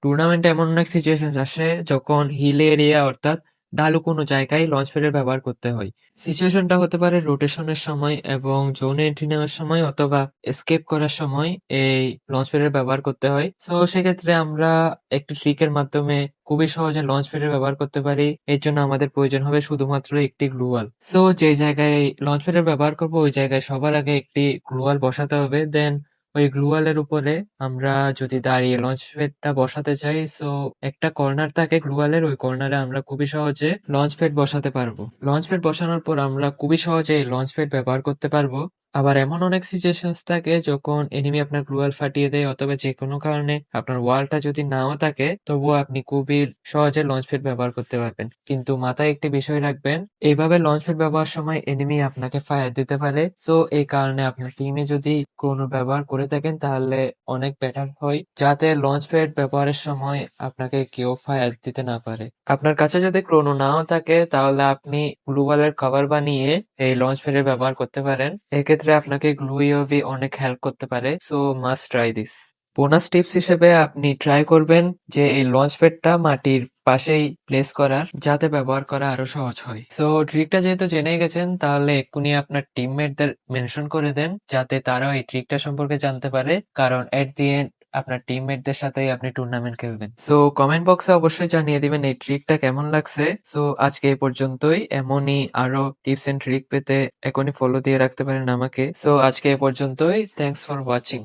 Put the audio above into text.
টুর্নামেন্টে এমন অনেক সিচুয়েশন আসে যখন হিল এরিয়া অর্থাৎ ঢালু কোনো জায়গায় লঞ্চ প্যাডের ব্যবহার করতে হয়। সিচুয়েশনটা হতে পারে রোটেশনের সময় এবং জোন এন্ট্রি নেওয়ার সময় অথবা এসকেপ করার সময় এই লঞ্চ প্যাডের ব্যবহার করতে হয়। সো সেক্ষেত্রে আমরা একটি ট্রিকের মাধ্যমে খুবই সহজে লঞ্চ প্যাডের ব্যবহার করতে পারি। এর জন্য আমাদের প্রয়োজন হবে শুধুমাত্র একটি গ্লুয়াল। সো যে জায়গায় লঞ্চ প্যাডের ব্যবহার করবো ওই জায়গায় সবার আগে একটি গ্লুয়াল বসাতে হবে। দেন ওই গ্লুয়ালের উপরে আমরা যদি দাঁড়িয়ে লঞ্চ প্যাডটা বসাতে চাই, সো একটা কর্নার থাকে গ্লুয়ালের, ওই কর্নারে আমরা খুবই সহজে লঞ্চ প্যাড বসাতে পারবো। লঞ্চ প্যাড বসানোর পর আমরা খুবই সহজে লঞ্চ প্যাড ব্যবহার করতে পারবো। আবার এমন অনেক সিচুয়েশনস থাকে যখন এনিমি আপনার গ্লুয়াল ফাটিয়ে দেয় অথবা যে কোনো কারণে আপনার ওয়ালটা যদি নাও থাকে তবুও আপনি খুবই সহজে লঞ্চ প্যাড ব্যবহার করতে পারবেন। কিন্তু মাথায় একটি বিষয় রাখবেন, এইভাবে লঞ্চ প্যাড ব্যবহার সময় এনিমি আপনাকে ফায়ার দিতে পারে। সো এই কারণে আপনার টিমে যদি কোনো ব্যবহার করে থাকেন তাহলে অনেক বেটার হয় যাতে লঞ্চ প্যাড ব্যবহারের সময় আপনাকে কেউ ফায়ার দিতে না পারে। আপনার কাছে যদি ক্রোনো নাও থাকে তাহলে আপনি গ্লুওয়ালের কভার বানিয়ে এই লঞ্চ প্যাডের ব্যবহার করতে পারেন। এক্ষেত্রে আপনাকে গ্লু ইউভি অনেক হেল্প করতে পারে। So must try this. Bonus tips হিসেবে আপনি ট্রাই করবেন যে এই লঞ্চ প্যাডটা মাটির পাশেই প্লেস করার, যাতে ব্যবহার করা আরো সহজ হয়। সো ট্রিকটা যেহেতু জেনে গেছেন তাহলে এক্ষুনি আপনার টিমমেটদের মেনশন করে দেন যাতে তারাও এই ট্রিকটা সম্পর্কে জানতে পারে, কারণ এট দি এন্ড আপনার টিমমেটদের সাথেই আপনি টুর্নামেন্ট খেলবেন। সো কমেন্ট বক্সে অবশ্যই জানিয়ে দিবেন এই ট্রিকটা কেমন লাগছে। সো আজকে এই পর্যন্তই। এমনই আরো টিপস এন্ড ট্রিক পেতে এখনই ফলো দিয়ে রাখতে পারেন আমাকে। সো আজকে এই পর্যন্তই। Thanks for watching.